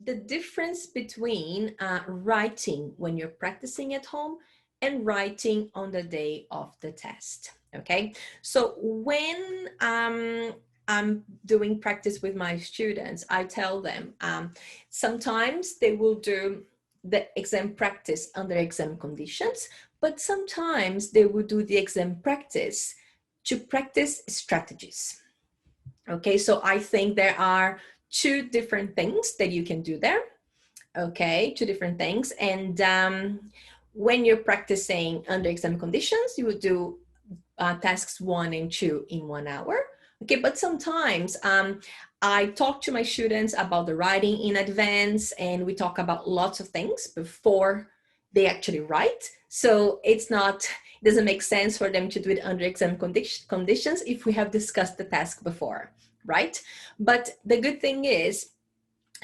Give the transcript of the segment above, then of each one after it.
the difference between writing when you're practicing at home and writing on the day of the test. Okay, so when I'm doing practice with my students, I tell them sometimes they will do the exam practice under exam conditions, but sometimes they will do the exam practice to practice strategies. Okay, so I think there are two different things that you can do there. Okay, two different things. And when you're practicing under exam conditions, you would do tasks 1 and 2 in 1 hour. Okay, but sometimes I talk to my students about the writing in advance, and we talk about lots of things before they actually write. So it doesn't make sense for them to do it under exam conditions if we have discussed the task before, right? But the good thing is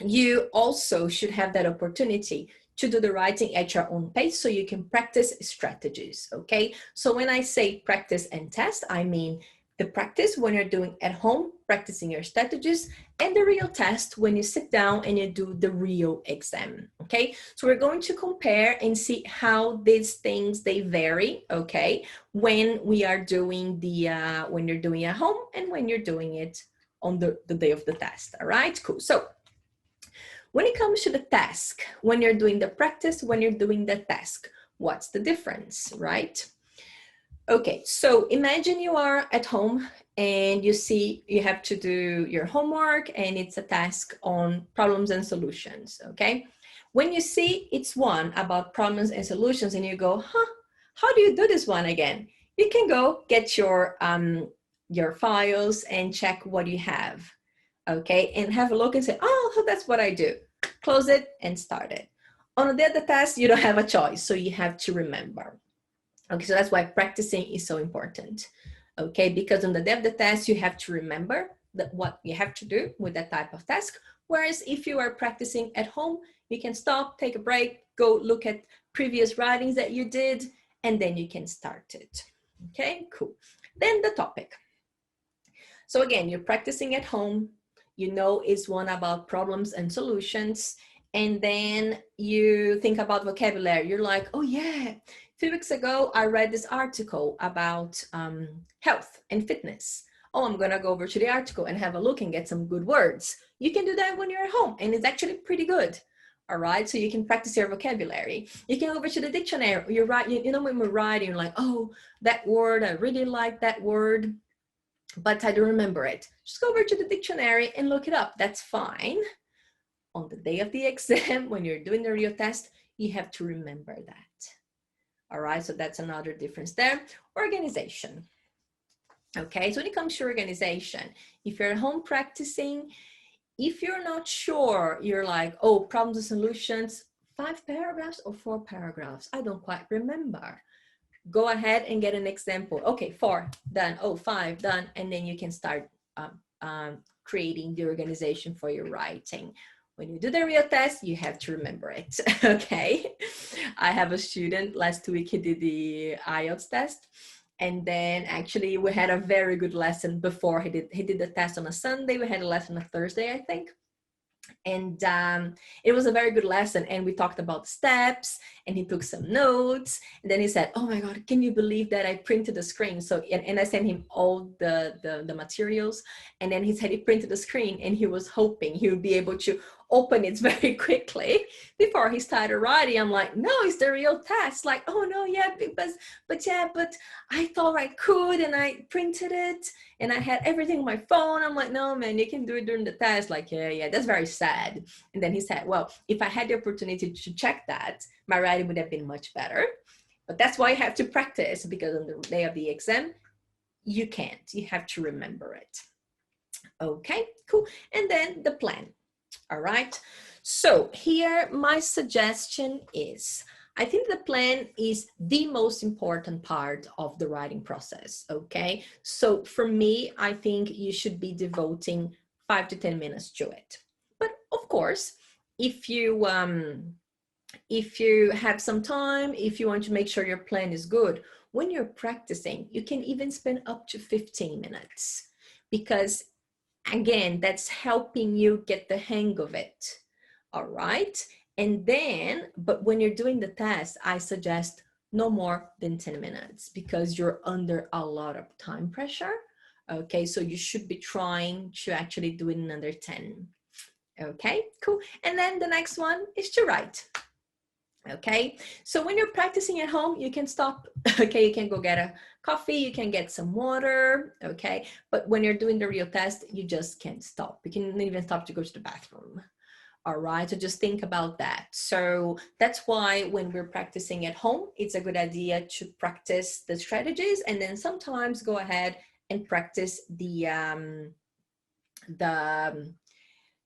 you also should have that opportunity to do the writing at your own pace so you can practice strategies, okay? So when I say practice and test, I mean the practice when you're doing at home, practicing your strategies, and the real test when you sit down and you do the real exam, okay? So we're going to compare and see how these things, they vary, okay? When we are doing when you're doing at home and when you're doing it on the day of the test, all right? Cool. So when it comes to the task, when you're doing the practice, when you're doing the task, what's the difference, right? Okay, so imagine you are at home and you see you have to do your homework and it's a task on problems and solutions, okay? When you see it's one about problems and solutions and you go, how do you do this one again? You can go get your files and check what you have, okay? And have a look and say, oh, that's what I do. Close it and start it. On the other task, you don't have a choice, so you have to remember. Okay, so that's why practicing is so important. Okay, because on the day of the test, you have to remember what you have to do with that type of task. Whereas if you are practicing at home, you can stop, take a break, go look at previous writings that you did, and then you can start it. Okay, cool. Then the topic. So again, you're practicing at home, you know it's one about problems and solutions, and then you think about vocabulary. You're like, oh yeah, a few weeks ago I read this article about health and fitness. Oh, I'm gonna go over to the article and have a look and get some good words. You can do that when you're at home, and it's actually pretty good. All right, so you can practice your vocabulary. You can go over to the dictionary. You're right, you know, when we're writing, you're like, oh, that word, I really like that word, but I don't remember it. Just go over to the dictionary and look it up. That's fine. On the day of the exam, when you're doing the real test, you have to remember that. All right, so that's another difference there. Organization. Okay, so when it comes to organization, if you're at home practicing, if you're not sure, you're like, oh, problems and solutions, 5 paragraphs or 4 paragraphs? I don't quite remember. Go ahead and get an example. Okay, 4, done. Oh, 5, done. And then you can start creating the organization for your writing. When you do the real test, you have to remember it, okay? I have a student, last week he did the IELTS test, and then actually we had a very good lesson before he did the test on a Sunday. We had a lesson on a Thursday, I think. And it was a very good lesson, and we talked about steps, and he took some notes, and then he said, oh my god, can you believe that I printed the screen? So and I sent him all the materials, and then he said he printed the screen and he was hoping he would be able to open it very quickly before he started writing. I'm like, no, it's the real test. Like, oh no, yeah, but I thought I could, and I printed it and I had everything on my phone. I'm like, no man, you can do it during the test. Like, yeah, that's very sad. And then he said, well, if I had the opportunity to check that, my writing would have been much better. But that's why you have to practice, because on the day of the exam, you can't. You have to remember it. Okay, cool. And then the plan. All right. So here, my suggestion is, I think the plan is the most important part of the writing process. Okay. So for me, I think you should be devoting 5 to 10 minutes to it. But of course, if you have some time, if you want to make sure your plan is good, when you're practicing, you can even spend up to 15 minutes, because again, that's helping you get the hang of it. All right. And then, but when you're doing the test, I suggest no more than 10 minutes because you're under a lot of time pressure. Okay, so you should be trying to actually do it in under 10. Okay, cool. And then the next one is to write. Okay, so when you're practicing at home, you can stop. Okay, you can go get a coffee, you can get some water. Okay, but when you're doing the real test, you just can't stop. You can't even stop to go to the bathroom. All right, so just think about that. So that's why when we're practicing at home, it's a good idea to practice the strategies and then sometimes go ahead and practice go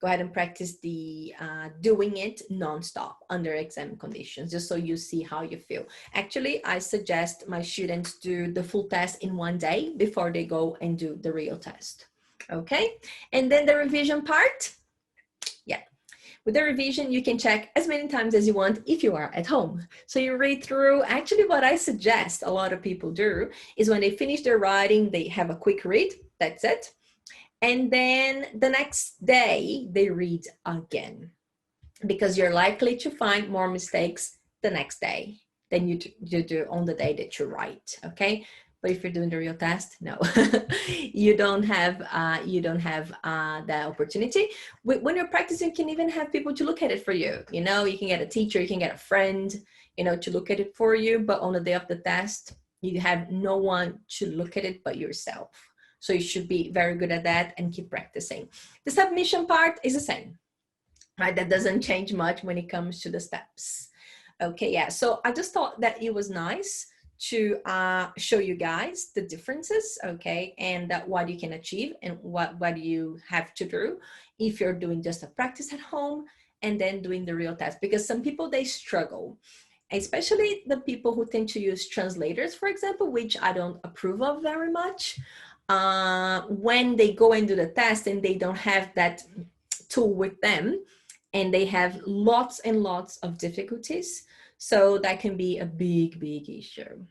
ahead and practice the doing it nonstop under exam conditions, just so you see how you feel. Actually, I suggest my students do the full test in one day before they go and do the real test. Okay, and then the revision part. Yeah. With the revision, you can check as many times as you want if you are at home. So you read through. Actually, what I suggest a lot of people do is when they finish their writing, they have a quick read. That's it. And then the next day, they read again because you're likely to find more mistakes the next day than you do on the day that you write. Okay. But if you're doing the real test, no, you don't have that opportunity. When you're practicing, you can even have people to look at it for you. You know, you can get a teacher, you can get a friend, you know, to look at it for you. But on the day of the test, you have no one to look at it but yourself. So you should be very good at that and keep practicing. The submission part is the same, right? That doesn't change much when it comes to the steps. Okay, yeah. So I just thought that it was nice to show you guys the differences, okay, and what you can achieve and what you have to do if you're doing just a practice at home and then doing the real test. Because some people, they struggle, especially the people who tend to use translators, for example, which I don't approve of very much. When they go and do the test and they don't have that tool with them, and they have lots and lots of difficulties. So that can be a big issue.